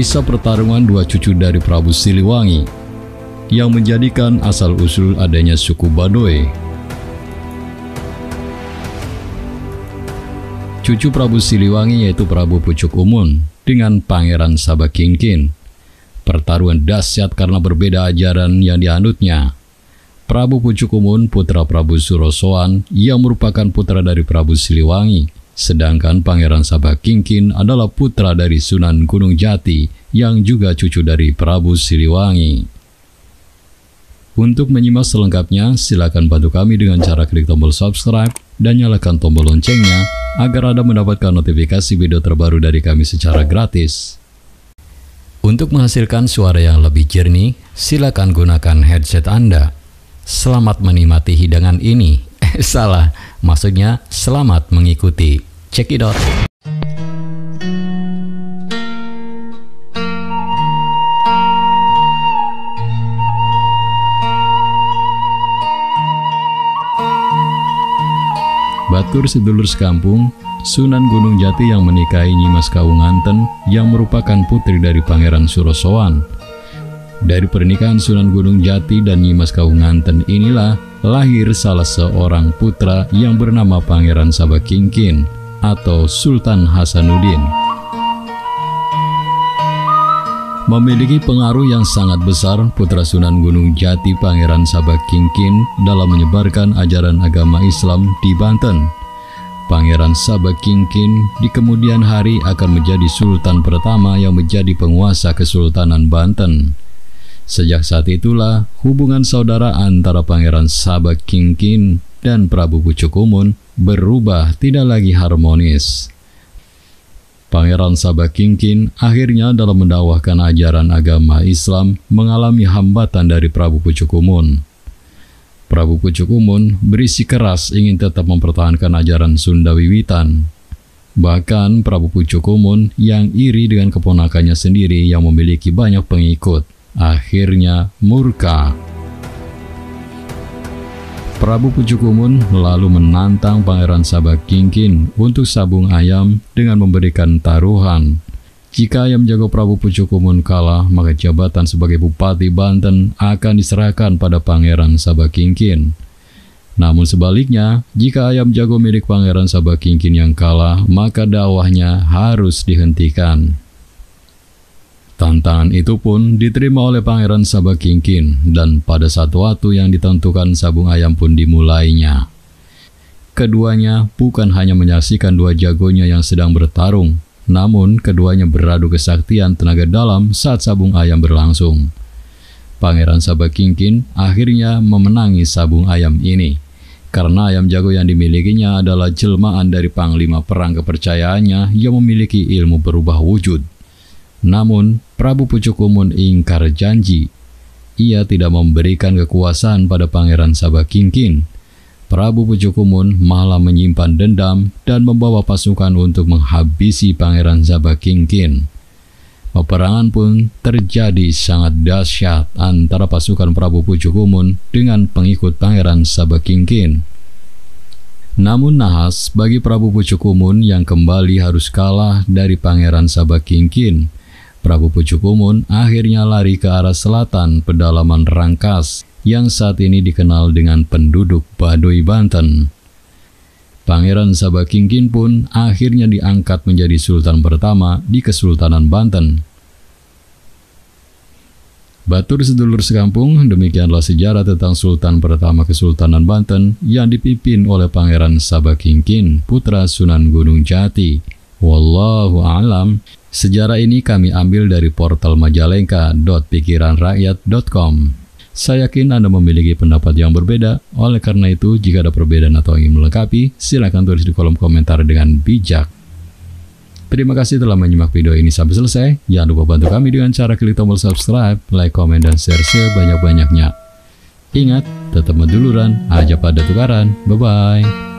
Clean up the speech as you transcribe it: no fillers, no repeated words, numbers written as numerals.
Kisah pertarungan dua cucu dari Prabu Siliwangi yang menjadikan asal-usul adanya suku Baduy. Cucu Prabu Siliwangi yaitu Prabu Pucuk Umun dengan Pangeran Sabakingkin. Pertarungan dahsyat karena berbeda ajaran yang dianutnya. Prabu Pucuk Umun putra Prabu Surosoan yang merupakan putra dari Prabu Siliwangi, sedangkan Pangeran Sabakingkin adalah putra dari Sunan Gunung Jati yang juga cucu dari Prabu Siliwangi. Untuk menyimak selengkapnya, silakan bantu kami dengan cara klik tombol subscribe dan nyalakan tombol loncengnya agar Anda mendapatkan notifikasi video terbaru dari kami secara gratis. Untuk menghasilkan suara yang lebih jernih, silakan gunakan headset Anda. Selamat menikmati hidangan ini. Salah, maksudnya selamat mengikuti. Check it out. Batur sedulur sekampung, Sunan Gunung Jati yang menikahi Nyimas Kawunganten yang merupakan putri dari Pangeran Surosoan. Dari pernikahan Sunan Gunung Jati dan Nyimas Kawunganten inilah lahir salah seorang putra yang bernama Pangeran Sabakingkin atau Sultan Hasanuddin. Memiliki pengaruh yang sangat besar, putra Sunan Gunung Jati Pangeran Sabakingkin dalam menyebarkan ajaran agama Islam di Banten. Pangeran Sabakingkin di kemudian hari akan menjadi sultan pertama yang menjadi penguasa Kesultanan Banten. Sejak saat itulah hubungan saudara antara Pangeran Sabakingkin dan Prabu Pucuk Umun berubah tidak lagi harmonis. Pangeran Sabakingkin akhirnya dalam mendakwahkan ajaran agama Islam mengalami hambatan dari Prabu Pucuk Umun. Prabu Pucuk Umun berisi keras ingin tetap mempertahankan ajaran Sunda Wiwitan. Bahkan Prabu Pucuk Umun yang iri dengan keponakannya sendiri yang memiliki banyak pengikut, akhirnya murka. Prabu Pucuk Umun lalu menantang Pangeran Sabakingkin untuk sabung ayam dengan memberikan taruhan. Jika ayam jago Prabu Pucuk Umun kalah, maka jabatan sebagai Bupati Banten akan diserahkan pada Pangeran Sabakingkin. Namun sebaliknya, jika ayam jago milik Pangeran Sabakingkin yang kalah, maka dakwahnya harus dihentikan. Tantangan itu pun diterima oleh Pangeran Sabakingkin dan pada satu waktu yang ditentukan sabung ayam pun dimulainya. Keduanya bukan hanya menyaksikan dua jagonya yang sedang bertarung, namun keduanya beradu kesaktian tenaga dalam saat sabung ayam berlangsung. Pangeran Sabakingkin akhirnya memenangi sabung ayam ini, karena ayam jago yang dimilikinya adalah jelmaan dari panglima perang kepercayaannya yang memiliki ilmu berubah wujud. Namun, Prabu Pucuk Umun ingkar janji. Ia tidak memberikan kekuasaan pada Pangeran Sabakingkin. Prabu Pucuk Umun malah menyimpan dendam dan membawa pasukan untuk menghabisi Pangeran Sabakingkin. Peperangan pun terjadi sangat dahsyat antara pasukan Prabu Pucuk Umun dengan pengikut Pangeran Sabakingkin. Namun nahas bagi Prabu Pucuk Umun yang kembali harus kalah dari Pangeran Sabakingkin. Prabu Pucuk Umun akhirnya lari ke arah selatan pedalaman Rangkas yang saat ini dikenal dengan penduduk Baduy Banten. Pangeran Sabakingkin pun akhirnya diangkat menjadi sultan pertama di Kesultanan Banten. Batur sedulur sekampung, demikianlah sejarah tentang sultan pertama Kesultanan Banten yang dipimpin oleh Pangeran Sabakingkin, putra Sunan Gunung Jati. Wallahu a'lam. Sejarah ini kami ambil dari portal majalengka.pikiranrakyat.com. Saya yakin Anda memiliki pendapat yang berbeda, oleh karena itu jika ada perbedaan atau ingin melengkapi, silakan tulis di kolom komentar dengan bijak. Terima kasih telah menyimak video ini sampai selesai. Jangan lupa bantu kami dengan cara klik tombol subscribe, like, komen, dan share sebanyak-banyaknya. Ingat, tetap meduluran, aja pada tukaran. Bye-bye.